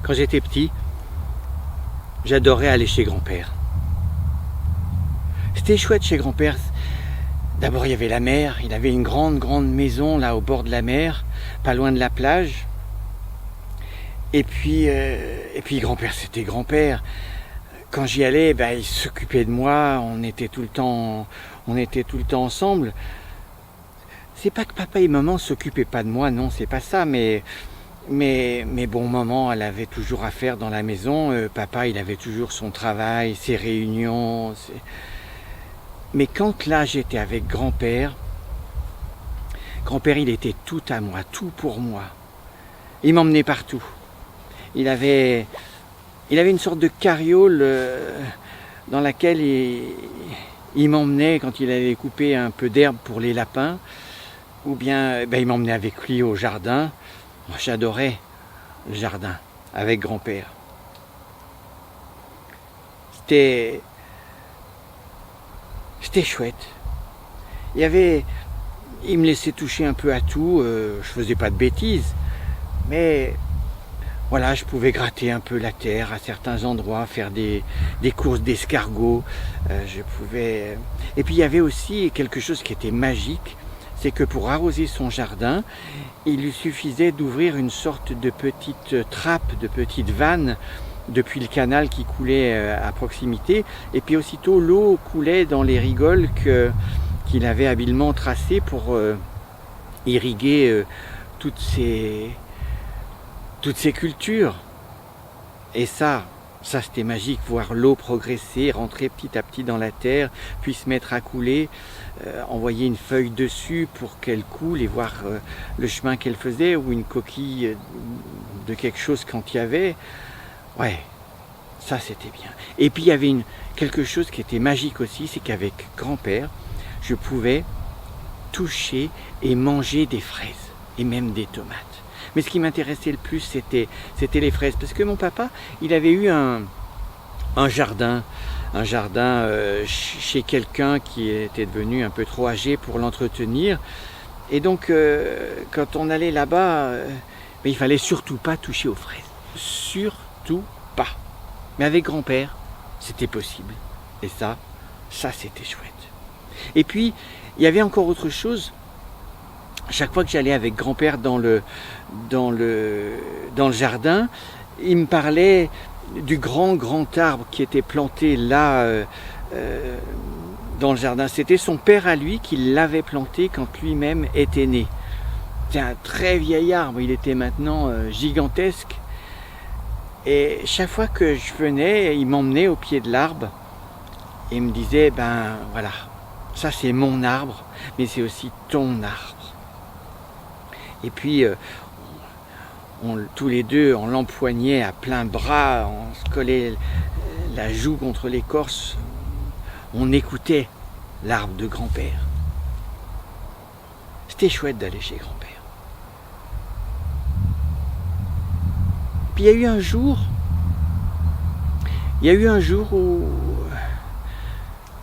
Quand j'étais petit, j'adorais aller chez grand-père. C'était chouette chez grand-père. D'abord, il y avait la mer. Il avait une grande maison là au bord de la mer, pas loin de la plage. Et puis grand-père, c'était grand-père. Quand j'y allais, il s'occupait de moi. On était tout le temps ensemble. C'est pas que papa et maman s'occupaient pas de moi, non, c'est pas ça, mais bon, maman, elle avait toujours à faire dans la maison. Papa, il avait toujours son travail, ses réunions. Mais quand là, j'étais avec grand-père, il était tout à moi, tout pour moi. Il m'emmenait partout. Il avait une sorte de carriole dans laquelle il m'emmenait quand il allait couper un peu d'herbe pour les lapins. Ou bien, il m'emmenait avec lui au jardin. Moi, j'adorais le jardin avec grand-père. C'était chouette. Il me laissait toucher un peu à tout. Je faisais pas de bêtises, mais voilà, je pouvais gratter un peu la terre à certains endroits, faire des courses d'escargots. Et puis il y avait aussi quelque chose qui était magique. C'est que pour arroser son jardin, il lui suffisait d'ouvrir une sorte de petite trappe, de petite vanne depuis le canal qui coulait à proximité. Et puis aussitôt, l'eau coulait dans les rigoles qu'il avait habilement tracées pour irriguer toutes ces cultures. Et ça c'était magique, voir l'eau progresser, rentrer petit à petit dans la terre, puis se mettre à couler, envoyer une feuille dessus pour qu'elle coule et voir le chemin qu'elle faisait, ou une coquille de quelque chose quand il y avait. Ouais, ça c'était bien. Et puis il y avait quelque chose qui était magique aussi, c'est qu'avec grand-père, je pouvais toucher et manger des fraises, et même des tomates. Mais ce qui m'intéressait le plus, c'était les fraises. Parce que mon papa, il avait eu un jardin chez quelqu'un qui était devenu un peu trop âgé pour l'entretenir. Et donc, quand on allait là-bas, il fallait surtout pas toucher aux fraises. Surtout pas. Mais avec grand-père, c'était possible. Et ça c'était chouette. Et puis, il y avait encore autre chose. Chaque fois que j'allais avec grand-père dans le jardin, il me parlait du grand arbre qui était planté là dans le jardin. C'était son père à lui qui l'avait planté quand lui-même était né. C'était un très vieil arbre, il était maintenant gigantesque. Et chaque fois que je venais, il m'emmenait au pied de l'arbre et il me disait, voilà, ça c'est mon arbre, mais c'est aussi ton arbre. Et puis, tous les deux, on l'empoignait à plein bras, on se collait la joue contre l'écorce, on écoutait l'arbre de grand-père. C'était chouette d'aller chez grand-père. Puis il y a eu un jour où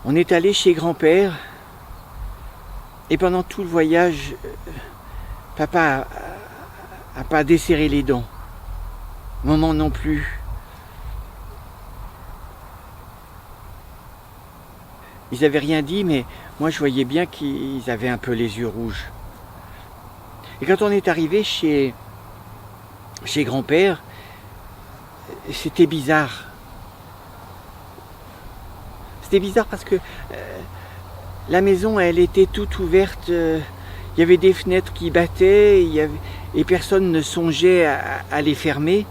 on est allé chez grand-père, et pendant tout le voyage, papa a pas desserré les dents. Maman non plus. Ils avaient rien dit, mais moi je voyais bien qu'ils avaient un peu les yeux rouges. Et quand on est arrivé chez grand-père, c'était bizarre. C'était bizarre parce que la maison, elle était toute ouverte. Il y avait des fenêtres qui battaient, et personne ne songeait à les fermer.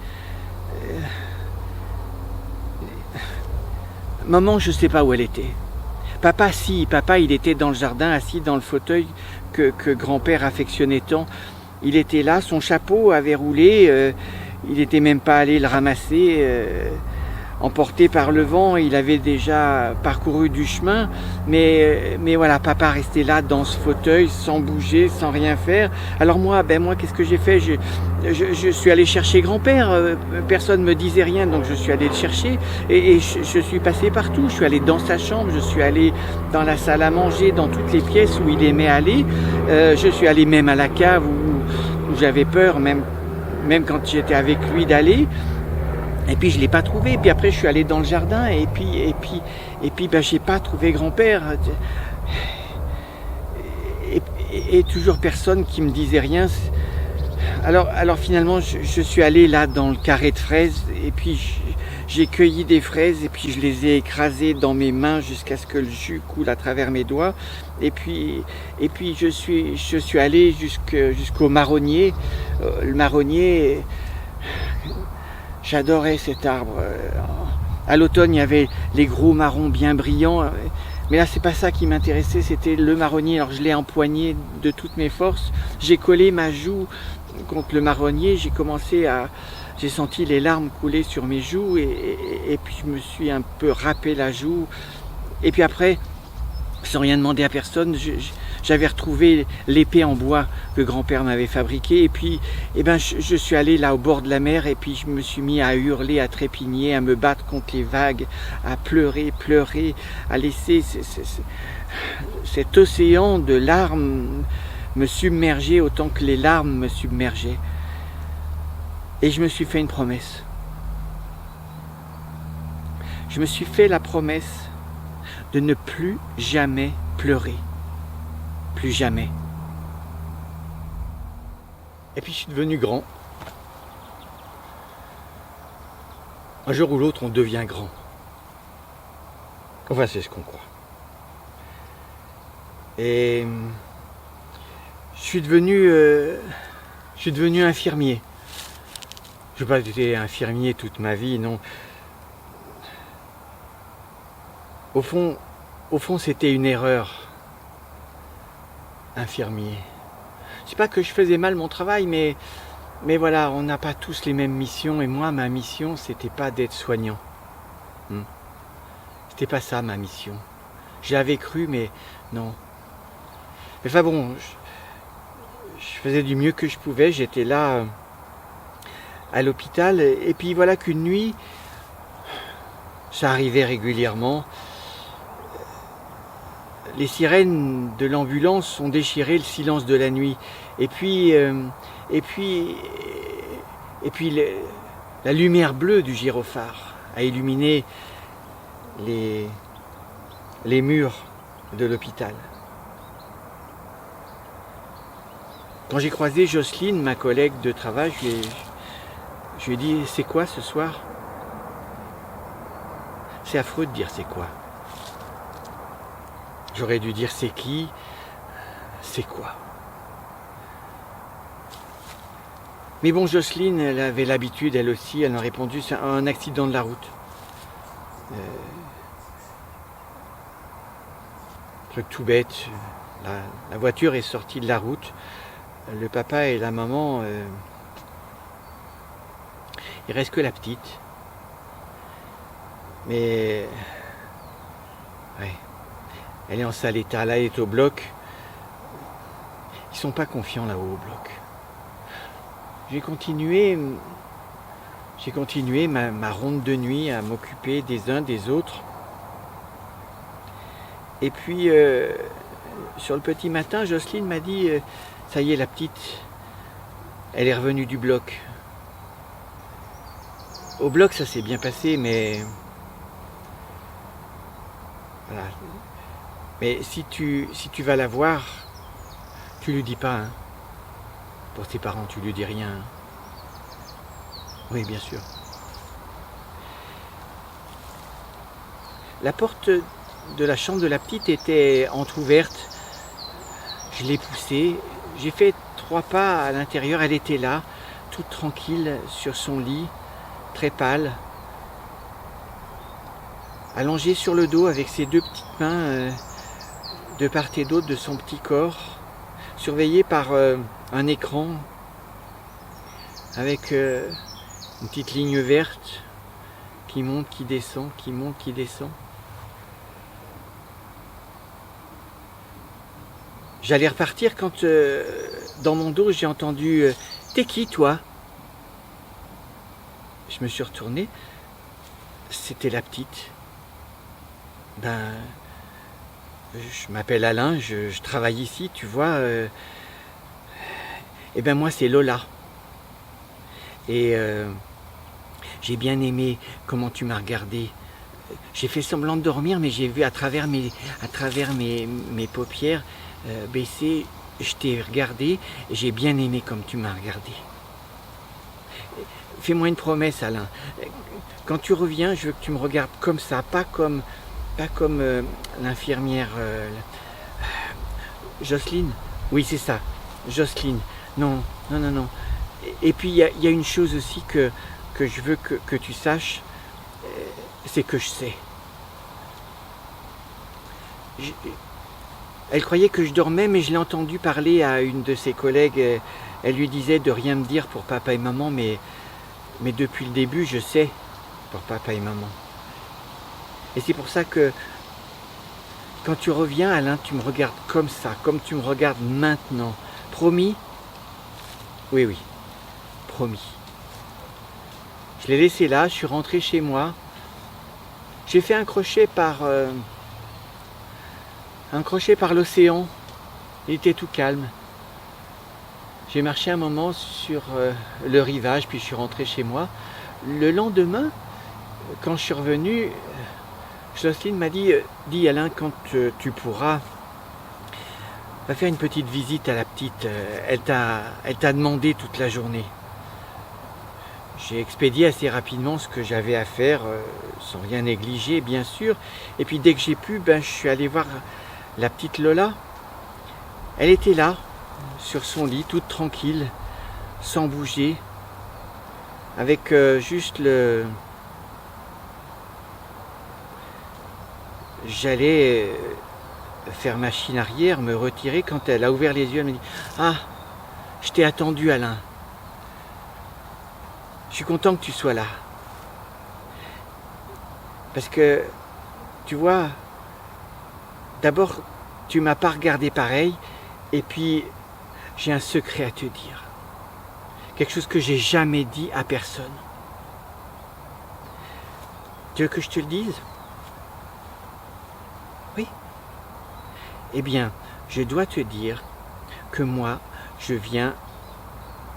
Maman, je ne sais pas où elle était. Papa, si. Papa, il était dans le jardin, assis dans le fauteuil que grand-père affectionnait tant. Il était là, son chapeau avait roulé. Il n'était même pas allé le ramasser. emporté par le vent, il avait déjà parcouru du chemin, mais voilà, papa restait là dans ce fauteuil, sans bouger, sans rien faire. Alors moi, qu'est-ce que j'ai fait? Je suis allé chercher grand-père, personne ne me disait rien, donc je suis allé le chercher, et je suis passé partout, je suis allé dans sa chambre, je suis allé dans la salle à manger, dans toutes les pièces où il aimait aller, je suis allé même à la cave où j'avais peur, même quand j'étais avec lui d'aller. Et puis je ne l'ai pas trouvé. Et puis après je suis allé dans le jardin et puis j'ai pas trouvé grand-père. Et toujours personne qui me disait rien. Alors finalement je suis allé là dans le carré de fraises et puis j'ai cueilli des fraises et puis je les ai écrasées dans mes mains jusqu'à ce que le jus coule à travers mes doigts. Et puis je suis allé jusqu'au marronnier. Le marronnier, j'adorais cet arbre. À l'automne, il y avait les gros marrons bien brillants. Mais là, c'est pas ça qui m'intéressait, c'était le marronnier. Alors je l'ai empoigné de toutes mes forces. J'ai collé ma joue contre le marronnier. J'ai senti les larmes couler sur mes joues et puis je me suis un peu râpé la joue. Et puis après, sans rien demander à personne, j'avais retrouvé l'épée en bois que grand-père m'avait fabriquée. Et puis, je suis allé là au bord de la mer et puis je me suis mis à hurler, à trépigner, à me battre contre les vagues, à pleurer, à laisser cet océan de larmes me submerger autant que les larmes me submergeaient. Et je me suis fait une promesse. Je me suis fait la promesse de ne plus jamais pleurer. Plus jamais. Et puis je suis devenu grand. Un jour ou l'autre, on devient grand. Enfin, c'est ce qu'on croit. Et je suis devenu infirmier. Je n'ai pas été infirmier toute ma vie, non. Au fond, c'était une erreur. Infirmier. C'est pas que je faisais mal mon travail, mais voilà, on n'a pas tous les mêmes missions. Et moi, ma mission, c'était pas d'être soignant. C'était pas ça ma mission. J'y avais cru, mais non. Enfin bon, je faisais du mieux que je pouvais. J'étais là à l'hôpital. Et puis voilà qu'une nuit, ça arrivait régulièrement. Les sirènes de l'ambulance ont déchiré le silence de la nuit. Et puis la lumière bleue du gyrophare a illuminé les murs de l'hôpital. Quand j'ai croisé Jocelyne, ma collègue de travail, je lui ai dit « C'est quoi ce soir ?» C'est affreux de dire « C'est quoi ?» J'aurais dû dire « C'est qui ?» C'est quoi? Mais bon, Jocelyne, elle avait l'habitude, elle aussi, elle m'a répondu, c'est un accident de la route. Truc tout bête, la voiture est sortie de la route, le papa et la maman, il reste que la petite. Mais, ouais, elle est en sale état, là, elle est au bloc. Ils sont pas confiants là-haut au bloc. J'ai continué ma ronde de nuit à m'occuper des uns des autres. Et puis, sur le petit matin, Jocelyne m'a dit « Ça y est, la petite, elle est revenue du bloc. » Au bloc, ça s'est bien passé, mais... Voilà. Mais si tu vas la voir, tu lui dis pas, hein. Pour tes parents, tu lui dis rien. Oui, bien sûr. La porte de la chambre de la petite était entrouverte. Je l'ai poussée. J'ai fait 3 pas à l'intérieur. Elle était là, toute tranquille sur son lit, très pâle, allongée sur le dos avec ses 2 petites mains de part et d'autre de son petit corps, surveillée par un écran avec une petite ligne verte qui monte, qui descend, qui monte, qui descend. J'allais repartir quand dans mon dos j'ai entendu T'es qui toi? Je me suis retourné, c'était la petite. Ben, je m'appelle Alain, je travaille ici, tu vois. Et ben moi c'est Lola. Et j'ai bien aimé comment tu m'as regardé. J'ai fait semblant de dormir, mais j'ai vu à travers mes paupières baissées, je t'ai regardé et j'ai bien aimé comme tu m'as regardé. Fais-moi une promesse, Alain. Quand tu reviens, je veux que tu me regardes comme ça, pas comme l'infirmière Jocelyne. Oui, c'est ça, Jocelyne. Non, non, non, non. Et puis, il y a une chose aussi que je veux que tu saches, c'est que je sais. Elle croyait que je dormais, mais je l'ai entendu parler à une de ses collègues. Elle lui disait de rien me dire pour papa et maman, mais depuis le début, je sais pour papa et maman. Et c'est pour ça que quand tu reviens, Alain, tu me regardes comme ça, comme tu me regardes maintenant. Promis? Oui, oui, promis. Je l'ai laissé là, je suis rentré chez moi. J'ai fait un crochet par l'océan. Il était tout calme. J'ai marché un moment sur le rivage, puis je suis rentré chez moi. Le lendemain, quand je suis revenu, Jocelyne m'a dit « Dis Alain, quand tu pourras, va faire une petite visite à la petite. Elle t'a demandé toute la journée. » J'ai expédié assez rapidement ce que j'avais à faire, sans rien négliger, bien sûr. Et puis dès que j'ai pu, je suis allé voir la petite Lola. Elle était là, sur son lit, toute tranquille, sans bouger, avec juste le... J'allais faire machine arrière, me retirer, quand elle a ouvert les yeux, elle m'a dit « Ah, je t'ai attendu Alain. Je suis content que tu sois là. » Parce que, tu vois, d'abord, tu m'as pas regardé pareil, et puis j'ai un secret à te dire. Quelque chose que j'ai jamais dit à personne. Tu veux que je te le dise? Oui. Eh bien, je dois te dire que moi, je viens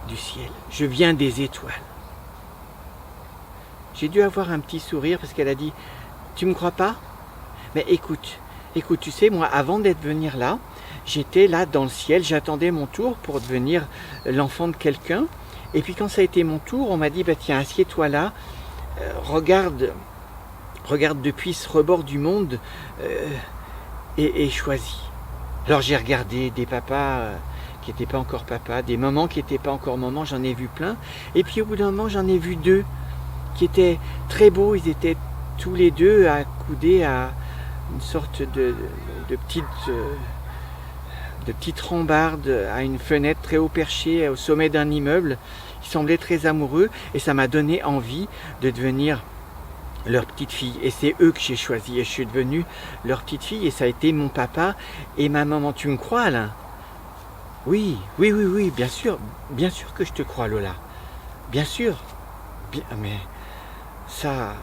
du ciel. Je viens des étoiles. J'ai dû avoir un petit sourire parce qu'elle a dit « Tu me crois pas? Mais écoute, tu sais, moi, avant d'être venir là, j'étais là dans le ciel, j'attendais mon tour pour devenir l'enfant de quelqu'un. Et puis quand ça a été mon tour, on m'a dit « Tiens, assieds-toi là, regarde depuis ce rebord du monde et choisis. » Alors j'ai regardé des papas qui n'étaient pas encore papas, des mamans qui n'étaient pas encore mamans, j'en ai vu plein. Et puis au bout d'un moment, j'en ai vu deux qui étaient très beaux, ils étaient tous les deux accoudés à une sorte de petite rambarde, à une fenêtre très haut perchée au sommet d'un immeuble. Ils semblaient très amoureux et ça m'a donné envie de devenir leur petite fille. Et c'est eux que j'ai choisi et je suis devenu leur petite fille et ça a été mon papa et ma maman. Tu me crois, Alain? Oui, bien sûr que je te crois, Lola. Bien sûr. Mais ça...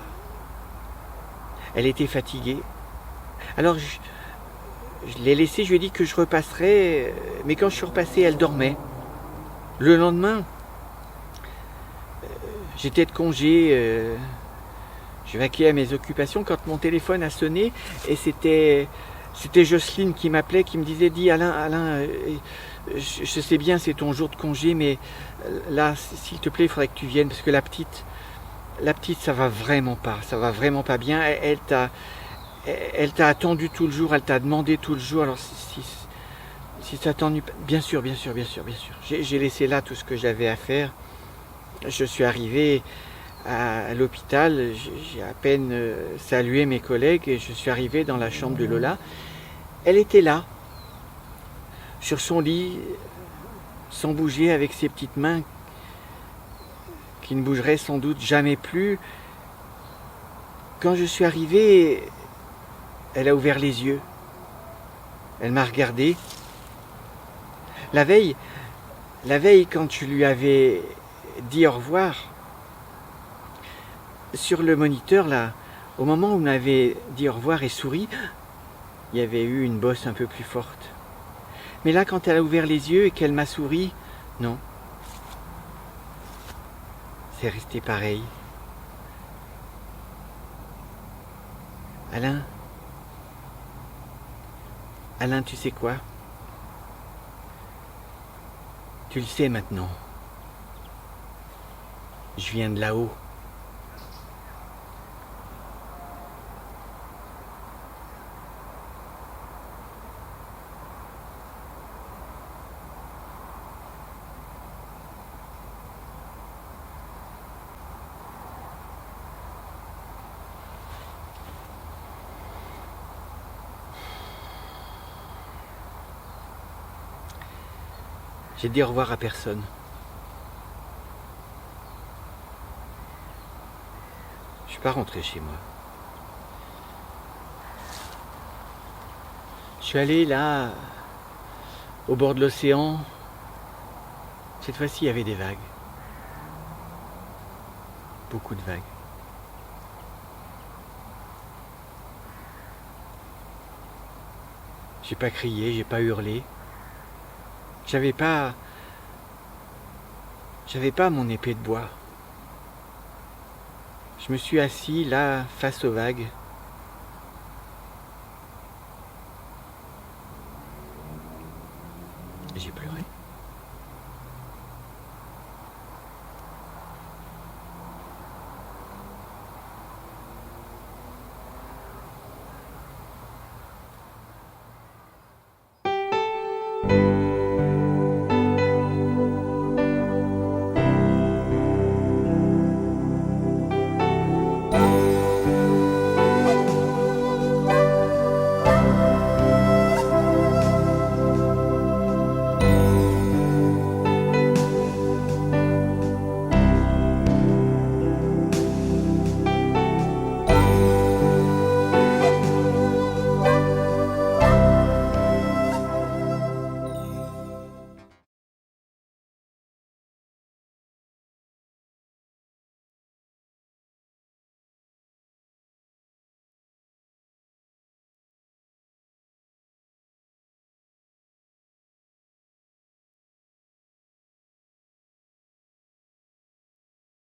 Elle était fatiguée. Alors je l'ai laissée, je lui ai dit que je repasserais, mais quand je suis repassé, elle dormait. Le lendemain, j'étais de congé, je vaquais à mes occupations quand mon téléphone a sonné et c'était Jocelyne qui m'appelait, qui me disait « Dis Alain, je sais bien c'est ton jour de congé, mais là, s'il te plaît, il faudrait que tu viennes parce que la petite, ça va vraiment pas bien. Elle t'a attendu tout le jour, elle t'a demandé tout le jour. Alors si ça t'ennuie, bien sûr. J'ai laissé là tout ce que j'avais à faire. Je suis arrivé à l'hôpital, j'ai à peine salué mes collègues et je suis arrivé dans la chambre de Lola. Elle était là, sur son lit, sans bouger, avec ses petites mains qui ne bougeraient sans doute jamais plus. Quand je suis arrivé, elle a ouvert les yeux. Elle m'a regardé. La veille, quand je lui avais dit au revoir, sur le moniteur, là, au moment où on m'avait dit au revoir et souri, il y avait eu une bosse un peu plus forte. Mais là, quand elle a ouvert les yeux et qu'elle m'a souri, non. C'est resté pareil. Alain, tu sais quoi? Tu le sais maintenant. Je viens de là-haut. J'ai dit au revoir à personne. Je suis pas rentré chez moi. Je suis allé là, au bord de l'océan. Cette fois-ci, il y avait des vagues. Beaucoup de vagues. J'ai pas crié, j'ai pas hurlé. J'avais pas mon épée de bois. Je me suis assis là, face aux vagues. Et j'ai pleuré.